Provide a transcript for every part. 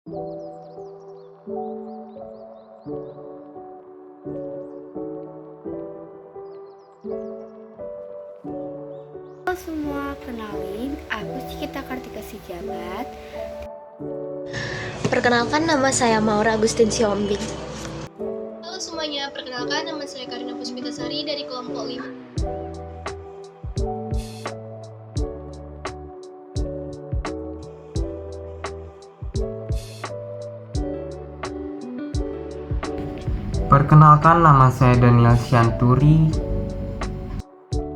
Halo semua, kenalin, aku Cikita Kartika Sijabat. Perkenalkan, nama saya Maura Agustin Siombing. Halo semuanya, perkenalkan nama saya Karina Puspitasari dari kelompok 5. Perkenalkan, nama saya Daniel Sianturi.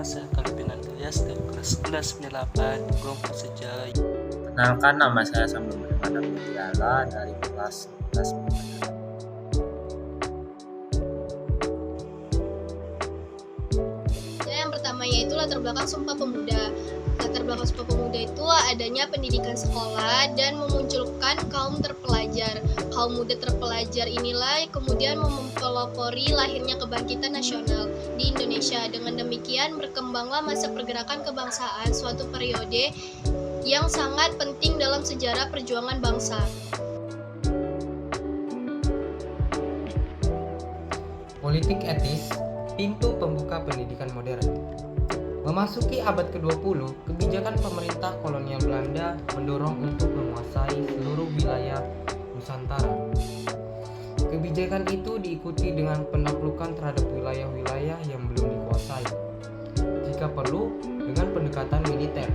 Saya Kalvin Andreas dari kelas 98 kelompok Sejai. Perkenalkan, nama saya Sambil Muhammad Abdullah dari kelas 11. Yang pertama yaitu latar belakang Sumpah Pemuda. Latar belakang Sumpah Pemuda itu adanya pendidikan sekolah dan memunculkan kaum terpelajar. Kaum muda terpelajar inilah kemudian mempelopori lahirnya kebangkitan nasional di Indonesia. Dengan demikian berkembanglah masa pergerakan kebangsaan, suatu periode yang sangat penting dalam sejarah perjuangan bangsa. Politik etis, pintu pembuka pendidikan modern. Memasuki abad ke-20, kebijakan pemerintah kolonial Belanda mendorong untuk menguasai seluruh wilayah Nusantara. Kebijakan itu diikuti dengan penaklukan terhadap wilayah-wilayah yang belum dikuasai, jika perlu dengan pendekatan militer.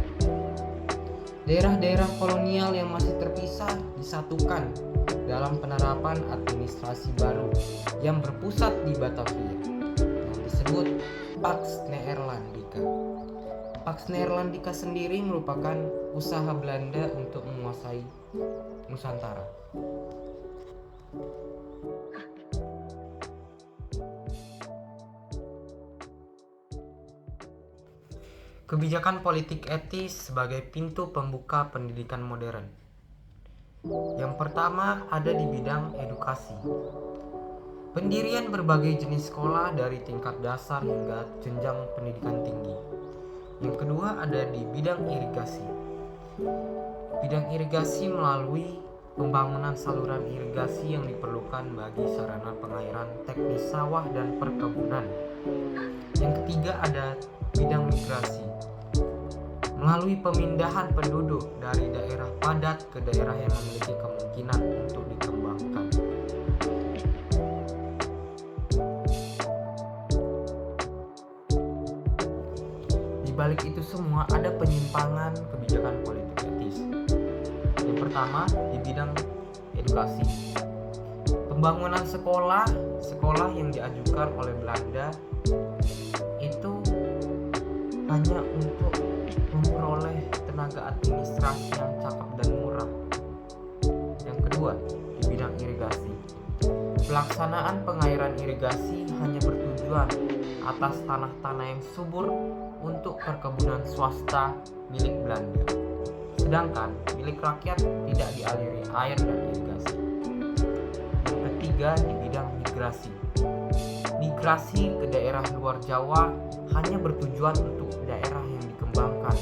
Daerah-daerah kolonial yang masih terpisah disatukan dalam penerapan administrasi baru yang berpusat di Batavia, yang disebut Pax Neerlandica. Pax Neerlandica sendiri merupakan usaha Belanda untuk menguasai Nusantara. Kebijakan politik etis sebagai pintu pembuka pendidikan modern. Yang pertama ada di bidang edukasi. Pendirian berbagai jenis sekolah dari tingkat dasar hingga jenjang pendidikan tinggi. Yang kedua ada di bidang irigasi. Bidang irigasi melalui pembangunan saluran irigasi yang diperlukan bagi sarana pengairan teknis sawah dan perkebunan. Yang ketiga ada bidang migrasi. Melalui pemindahan penduduk dari daerah padat ke daerah yang memiliki kemungkinan untuk dikembangkan. Di balik itu semua ada penyimpangan kebijakan politik etis. Yang pertama di bidang edukasi. Pembangunan sekolah yang diajukan oleh Belanda itu hanya untuk memperoleh tenaga administrasi yang cakep dan murah. Yang kedua, di bidang irigasi. Pelaksanaan pengairan irigasi hanya bertujuan atas tanah-tanah yang subur untuk perkebunan swasta milik Belanda. Sedangkan milik rakyat tidak dialiri air dan irigasi. Yang ketiga, di bidang migrasi. Migrasi ke daerah luar Jawa hanya bertujuan untuk daerah yang dikembangkan.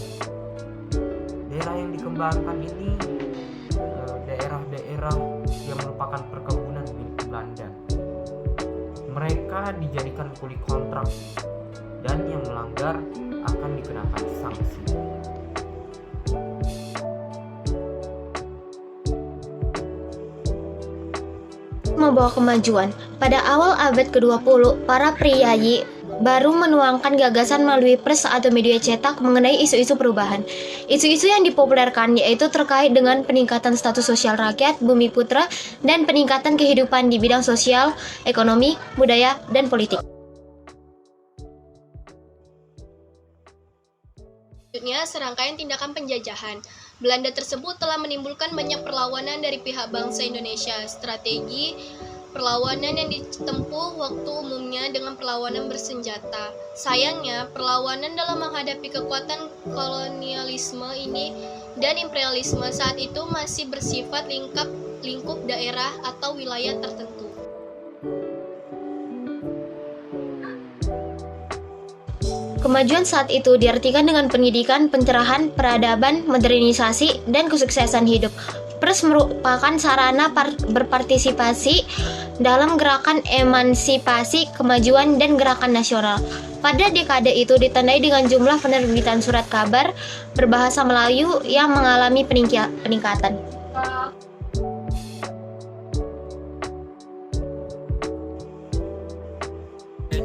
Daerah yang dikembangkan ini daerah-daerah yang merupakan perkebunan milik Belanda. Mereka dijadikan kuli kontrak dan yang melanggar akan dikenakan sanksi. Membawa kemajuan. Pada awal abad ke-20, para priyayi baru menuangkan gagasan melalui pers atau media cetak mengenai isu-isu perubahan. Isu-isu yang dipopulerkan yaitu terkait dengan peningkatan status sosial rakyat, bumi putra, dan peningkatan kehidupan di bidang sosial, ekonomi, budaya, dan politik. Selanjutnya, serangkaian tindakan penjajahan. Belanda tersebut telah menimbulkan banyak perlawanan dari pihak bangsa Indonesia. Strategi perlawanan yang ditempuh waktu umumnya dengan perlawanan bersenjata. Sayangnya, perlawanan dalam menghadapi kekuatan kolonialisme ini dan imperialisme saat itu masih bersifat lingkup daerah atau wilayah tertentu. Kemajuan saat itu diartikan dengan pendidikan, pencerahan, peradaban, modernisasi, dan kesuksesan hidup. Pers merupakan sarana berpartisipasi dalam gerakan emansipasi, kemajuan, dan gerakan nasional. Pada dekade itu ditandai dengan jumlah penerbitan surat kabar berbahasa Melayu yang mengalami peningkatan.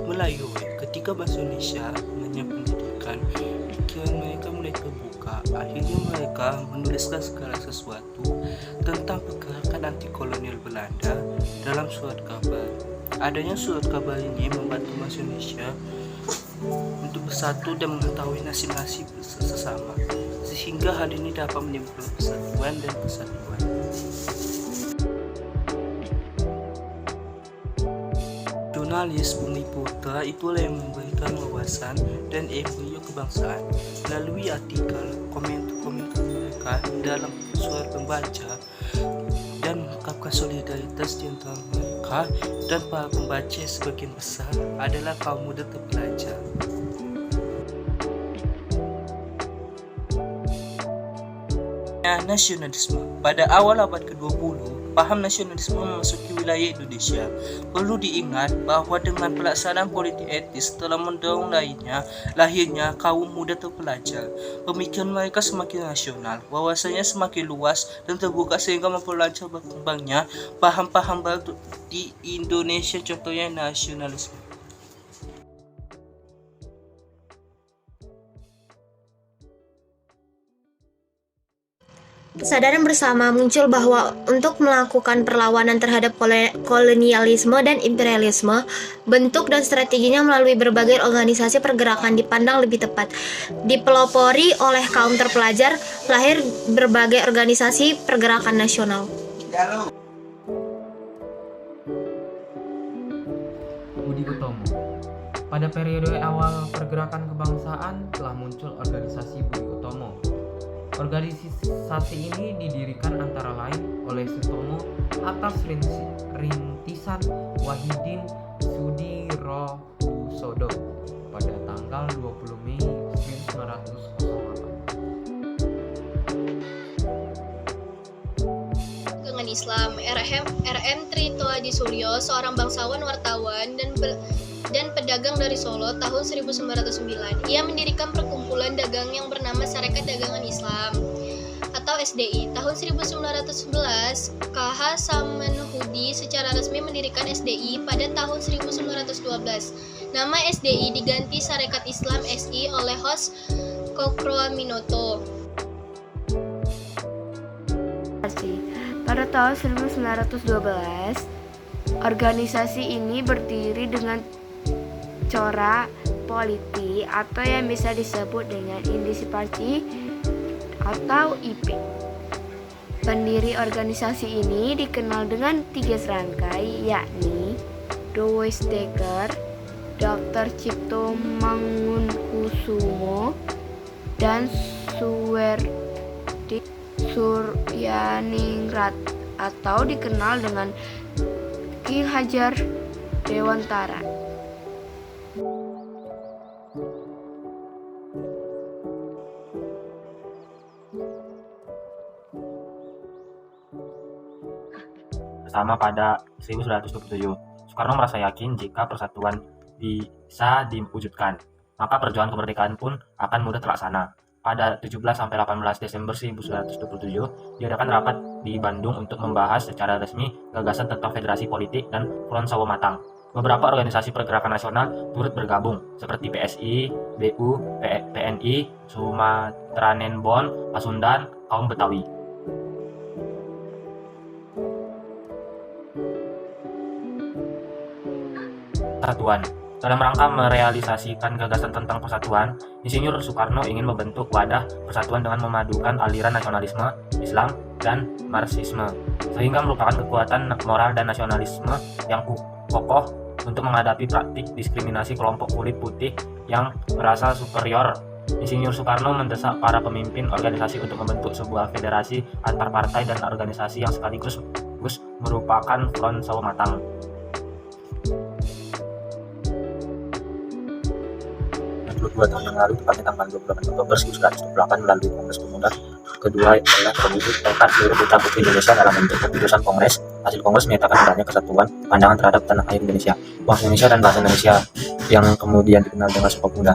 Melayu, ketika bahasa Indonesia mengenyam pendidikan, pikiran mereka mulai terbuka. Akhirnya mereka menuliskan segala sesuatu tentang pergerakan anti kolonial Belanda dalam surat kabar. Adanya surat kabar ini membantu bahasa Indonesia untuk bersatu dan mengetahui nasib-nasib sesama, sehingga hal ini dapat menimbulkan persatuan dan kesatuan. Jurnalis Bumi Putra itulah yang memberikan wawasan dan embrio kebangsaan melalui artikel, komentar mereka dalam surat pembaca, dan mengungkapkan solidaritas di antara mereka dan para pembaca yang sebagian besar adalah kaum muda terpelajar. Nasionalisme. Pada awal abad ke-20, paham nasionalisme memasuki wilayah Indonesia. Perlu diingat bahwa dengan pelaksanaan politik etis telah mendorong lahirnya kaum muda terpelajar. Pemikiran mereka semakin rasional, wawasannya semakin luas dan terbuka sehingga memperlancar berkembangnya paham-paham baru di Indonesia, contohnya nasionalisme. Kesadaran bersama muncul bahwa untuk melakukan perlawanan terhadap kolonialisme dan imperialisme, bentuk dan strateginya melalui berbagai organisasi pergerakan dipandang lebih tepat. Dipelopori oleh kaum terpelajar, lahir berbagai organisasi pergerakan nasional. Budi Utomo. Pada periode awal pergerakan kebangsaan telah muncul organisasi Budi Utomo. Organisasi ini didirikan antara lain oleh Sutomo atas rintisan Wahidin Sudirohusodo pada tanggal 20 Mei 1908. Dengan Islam, RM Tritoadi Suryo, seorang bangsawan, wartawan, dan pedagang dari Solo tahun 1909. Ia mendirikan perkumpulan dagang yang bernama Sarekat Dagangan Islam atau SDI. Tahun 1911, KH Samenhudi secara resmi mendirikan SDI pada tahun 1912. Nama SDI diganti Sarekat Islam SI oleh Hos Kokroaminoto. Pada tahun 1912, organisasi ini berdiri dengan corak politik atau yang bisa disebut dengan Indisi Party atau IP. Pendiri organisasi ini dikenal dengan 3 serangkai, yakni Doweisdeker, Dr. Cipto Mangunkusumo, dan Suwerdi Suryaningrat atau dikenal dengan Ki Hajar Dewantara. Bersama pada 1927, Soekarno merasa yakin jika persatuan bisa diwujudkan, maka perjuangan kemerdekaan pun akan mudah terlaksana. Pada 17-18 Desember 1927, diadakan rapat di Bandung untuk membahas secara resmi gagasan tentang federasi politik dan Front Sawo Matang. Beberapa organisasi pergerakan nasional turut bergabung, seperti PSI, BU, PNI, Sumatranenbon, Pasundan, Kaum Betawi. Persatuan. Dalam rangka merealisasikan gagasan tentang persatuan, Insinyur Soekarno ingin membentuk wadah persatuan dengan memadukan aliran nasionalisme, Islam, dan Marxisme, sehingga merupakan kekuatan moral dan nasionalisme yang kokoh untuk menghadapi praktik diskriminasi kelompok kulit putih yang merasa superior. Insinyur Soekarno mendesak para pemimpin organisasi untuk membentuk sebuah federasi antar partai dan organisasi yang sekaligus merupakan Front Sawo Matang. 22 tahun yang lalu, tepatnya tanggal 28 Oktober 1928, melalui Kongres Pemuda kedua adalah merebut seluruh putra-putri Indonesia dalam bentuk keputusan Kongres. Hasil Kongres menyatakan adanya kesatuan pandangan terhadap tanah air Indonesia, bangsa Indonesia dan bahasa Indonesia yang kemudian dikenal dengan Sumpah Pemuda.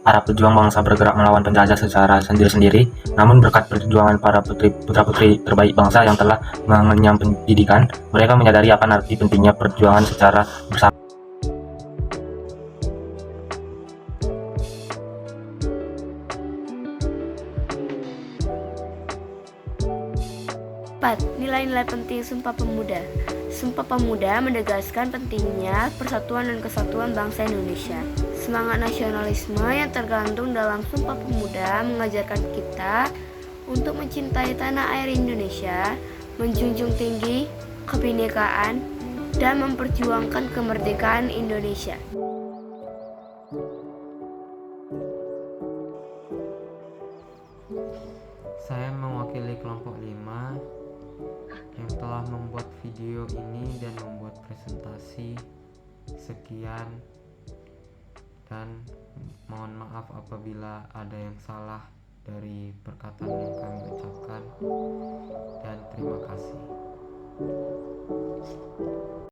Para pejuang bangsa bergerak melawan penjajah secara sendiri-sendiri, namun berkat perjuangan para putra-putri terbaik bangsa yang telah mengenyam pendidikan, mereka menyadari akan arti pentingnya perjuangan secara bersama. 4. Nilai-nilai penting Sumpah Pemuda. Sumpah Pemuda menegaskan pentingnya persatuan dan kesatuan bangsa Indonesia. Semangat nasionalisme yang tergantung dalam Sumpah Pemuda mengajarkan kita untuk mencintai tanah air Indonesia, menjunjung tinggi kebinekaan, dan memperjuangkan kemerdekaan Indonesia. Saya mewakili kelompok 5 yang telah membuat video ini dan membuat presentasi. Sekian, dan mohon maaf apabila ada yang salah dari perkataan yang kami ucapkan, dan terima kasih.